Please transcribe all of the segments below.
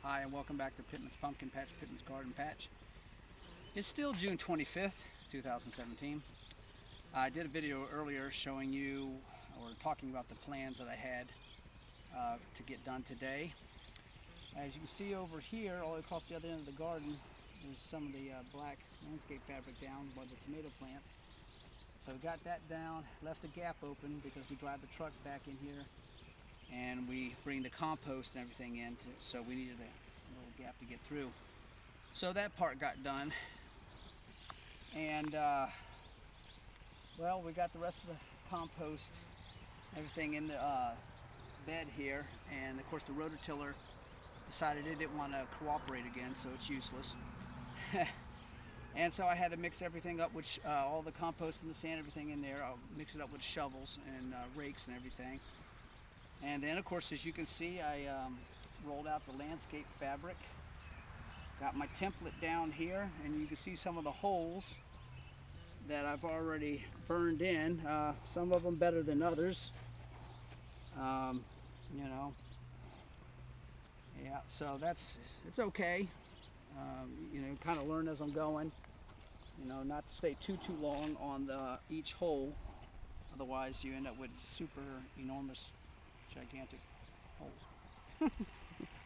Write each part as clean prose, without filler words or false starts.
Hi and welcome back to Pittman's Pumpkin Patch, Pittman's Garden Patch. It's still June 25th, 2017. I did a video earlier showing you or talking about the plans that I had to get done today. As you can see over here, all across the other end of the garden, is some of the black landscape fabric down by the tomato plants. So we got that down, left a gap open because we drive the truck back in here and we bring the compost and everything in, so we needed a little gap to get through. So that part got done, and well, we got the rest of the compost, everything in the bed here, and of course the rototiller decided it didn't want to cooperate again, so it's useless. And so I had to mix everything up with all the compost and the sand, everything in there. I'll mix it up with shovels and rakes and everything. And then, of course, as you can see, I rolled out the landscape fabric. Got my template down here, and you can see some of the holes that I've already burned in. Some of them better than others. You know, yeah. So it's okay. You know, kind of learn as I'm going. You know, not to stay too long on each hole. Otherwise, you end up with super enormous, gigantic holes.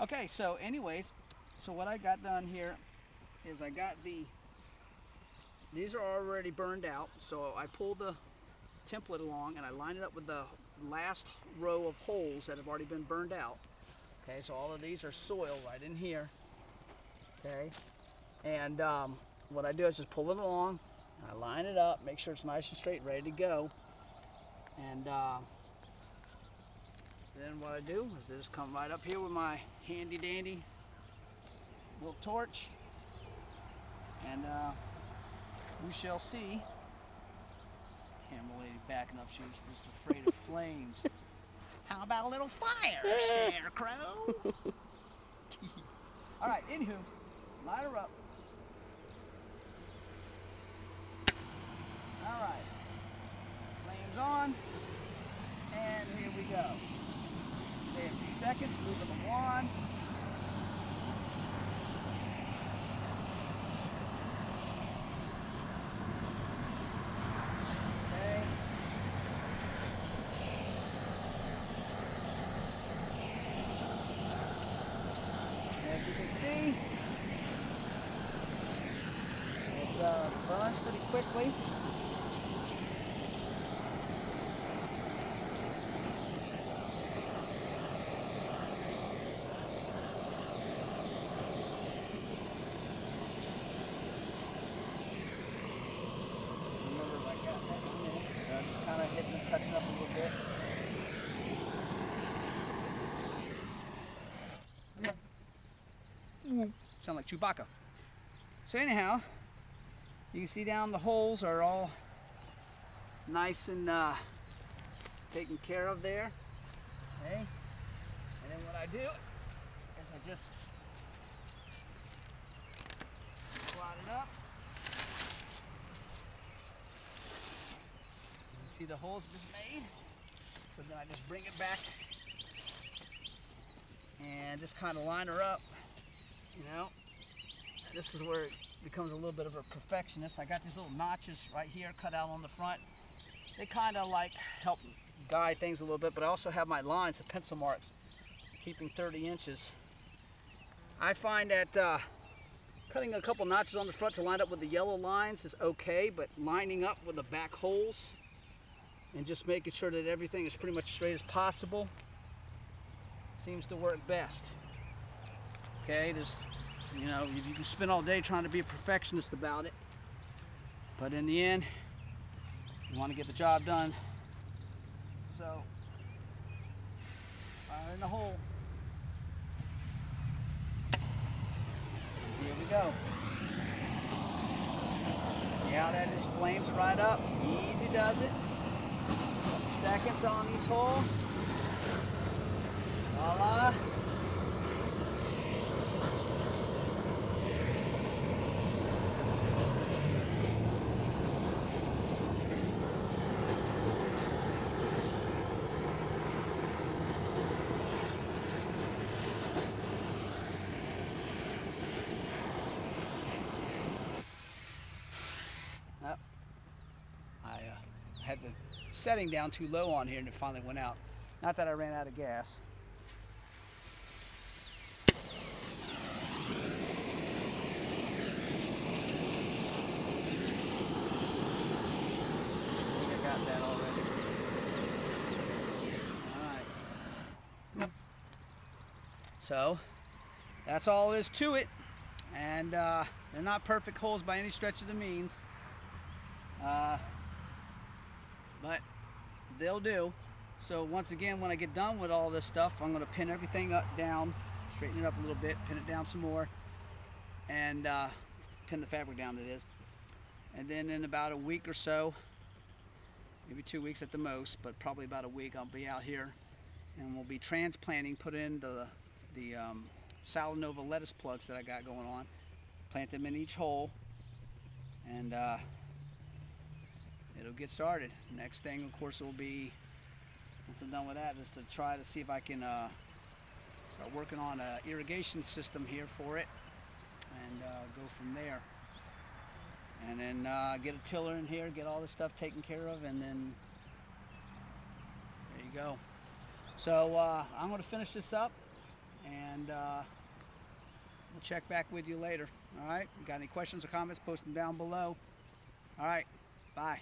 Okay, so anyways, so what I got done here is I got these are already burned out, so I pulled the template along and I lined it up with the last row of holes that have already been burned out. Okay, so all of these are soil right in here. Okay, and what I do is just pull it along, I line it up, make sure it's nice and straight, ready to go. And then what I do is just come right up here with my handy dandy little torch, and we shall see. Camera lady backing up, she's just afraid of flames. How about a little fire, Scarecrow? All right, anywho, light her up. All right, flames on, and here we go. Stay at 3 seconds, moving the wand. Okay. As you can see, it burns pretty quickly. Just kind of hitting and touching up a little bit. Sound like Chewbacca. So anyhow, you can see down the holes are all nice and taken care of there. Okay. And then what I do is I just slide it up. See the holes it just made? So then I just bring it back and just kind of line her up, you know. And this is where it becomes a little bit of a perfectionist. I got these little notches right here cut out on the front. They kind of like help guide things a little bit, but I also have my lines, the pencil marks, keeping 30 inches. I find that cutting a couple notches on the front to line up with the yellow lines is okay, but lining up with the back holes and just making sure that everything is pretty much straight as possible seems to work best. Okay, just, you know, you can spend all day trying to be a perfectionist about it, but in the end, you want to get the job done. So, fire in the hole. Here we go. Yeah, that just flames right up. Easy does it. Seconds on these holes. Voila. setting down too low on here, and it finally went out. Not that I ran out of gas. I think I got that already. Alright. So, that's all there is to it. And they're not perfect holes by any stretch of the means. But they'll do. So once again, when I get done with all this stuff, I'm going to pin everything up, down, straighten it up a little bit, pin it down some more, and pin the fabric down, it is. And then in about a week or so, maybe 2 weeks at the most, but probably about a week, I'll be out here and we'll be transplanting, put in the Salanova lettuce plugs that I got going on, plant them in each hole, and it'll get started. Next thing, of course, will be, once I'm done with that, is to try to see if I can start working on an irrigation system here for it, and go from there. And then get a tiller in here, get all this stuff taken care of, and then there you go. So I'm going to finish this up, and we'll check back with you later. All right? Got any questions or comments, post them down below. All right. Bye.